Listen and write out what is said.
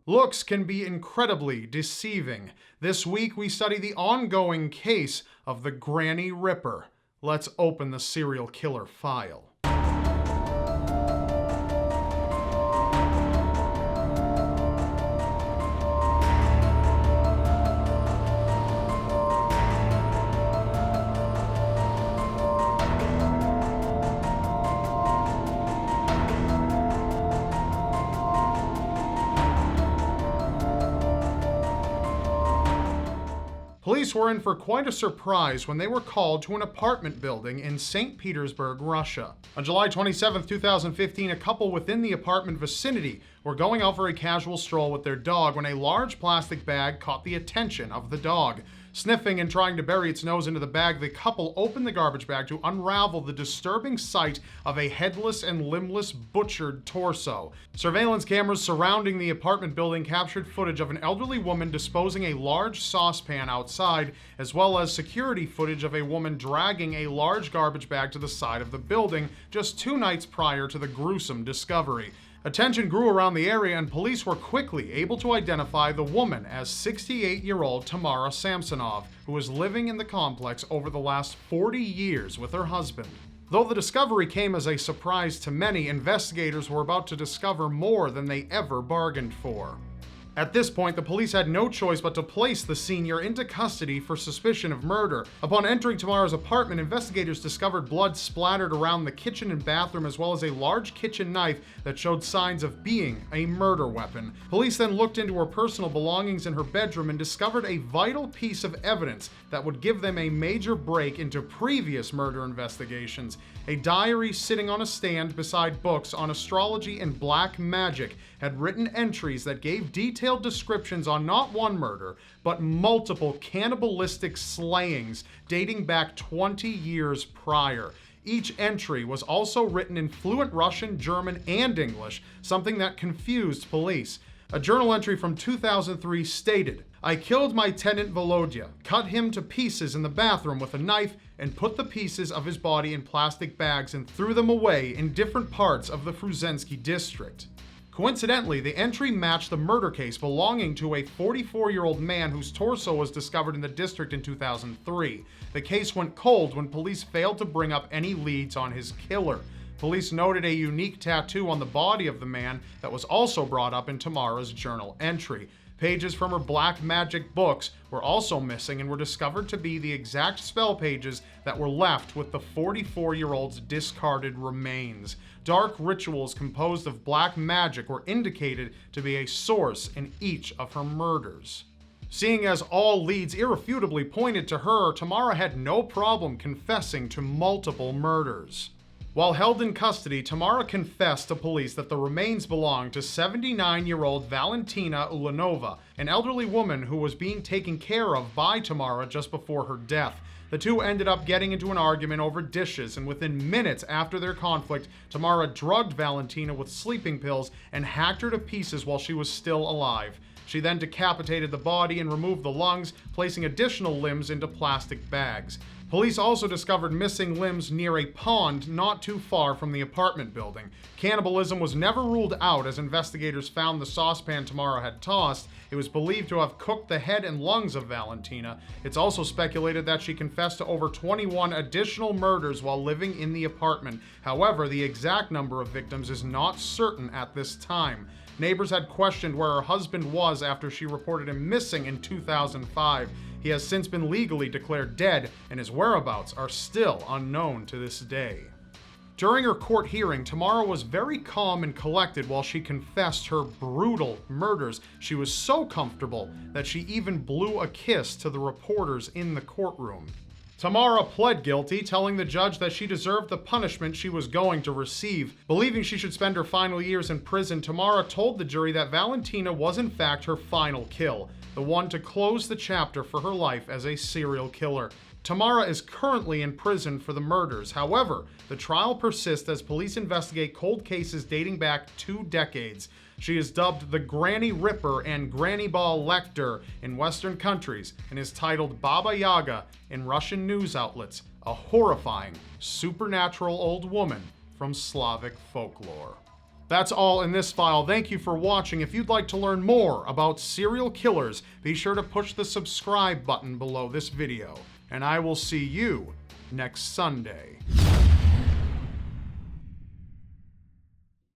Looks can be incredibly deceiving. This week we study the ongoing case of the Granny Ripper. Let's open the serial killer file. Police were in for quite a surprise when they were called to an apartment building in St. Petersburg, Russia. On July 27, 2015, a couple within the apartment vicinity were going out for a casual stroll with their dog when a large plastic bag caught the attention of the dog. Sniffing and trying to bury its nose into the bag, the couple opened the garbage bag to unravel the disturbing sight of a headless and limbless butchered torso. Surveillance cameras surrounding the apartment building captured footage of an elderly woman disposing a large saucepan outside, as well as security footage of a woman dragging a large garbage bag to the side of the building just 2 nights prior to the gruesome discovery. Attention grew around the area and police were quickly able to identify the woman as 68-year-old Tamara Samsonova, who was living in the complex over the last 40 years with her husband. Though the discovery came as a surprise to many, investigators were about to discover more than they ever bargained for. At this point, the police had no choice but to place the senior into custody for suspicion of murder. Upon entering Tamara's apartment, investigators discovered blood splattered around the kitchen and bathroom, as well as a large kitchen knife that showed signs of being a murder weapon. Police then looked into her personal belongings in her bedroom and discovered a vital piece of evidence that would give them a major break into previous murder investigations. A diary sitting on a stand beside books on astrology and black magic had written entries that gave detailed descriptions on not one murder, but multiple cannibalistic slayings dating back 20 years prior. Each entry was also written in fluent Russian, German, and English, something that confused police. A journal entry from 2003 stated, "I killed my tenant Volodya, cut him to pieces in the bathroom with a knife, and put the pieces of his body in plastic bags and threw them away in different parts of the Fruzensky district." Coincidentally, the entry matched the murder case belonging to a 44-year-old man whose torso was discovered in the district in 2003. The case went cold when police failed to bring up any leads on his killer. Police noted a unique tattoo on the body of the man that was also brought up in Tamara's journal entry. Pages from her black magic books were also missing and were discovered to be the exact spell pages that were left with the 44-year-old's discarded remains. Dark rituals composed of black magic were indicated to be a source in each of her murders. Seeing as all leads irrefutably pointed to her, Tamara had no problem confessing to multiple murders. While held in custody, Tamara confessed to police that the remains belonged to 79-year-old Valentina Ulanova, an elderly woman who was being taken care of by Tamara just before her death. The two ended up getting into an argument over dishes, and within minutes after their conflict, Tamara drugged Valentina with sleeping pills and hacked her to pieces while she was still alive. She then decapitated the body and removed the lungs, placing additional limbs into plastic bags. Police also discovered missing limbs near a pond not too far from the apartment building. Cannibalism was never ruled out as investigators found the saucepan Tamara had tossed. It was believed to have cooked the head and lungs of Valentina. It's also speculated that she confessed to over 21 additional murders while living in the apartment. However, the exact number of victims is not certain at this time. Neighbors had questioned where her husband was after she reported him missing in 2005. He has since been legally declared dead, and his whereabouts are still unknown to this day. During her court hearing, Tamara was very calm and collected while she confessed her brutal murders. She was so comfortable that she even blew a kiss to the reporters in the courtroom. Tamara pled guilty, telling the judge that she deserved the punishment she was going to receive. Believing she should spend her final years in prison, Tamara told the jury that Valentina was in fact her final kill, the one to close the chapter for her life as a serial killer. Tamara is currently in prison for the murders. However, the trial persists as police investigate cold cases dating back 2 decades. She is dubbed the Granny Ripper and Granny Ball Lecter in Western countries and is titled Baba Yaga in Russian news outlets, a horrifying, supernatural old woman from Slavic folklore. That's all in this file. Thank you for watching. If you'd like to learn more about serial killers, be sure to push the subscribe button below this video. And I will see you next Sunday.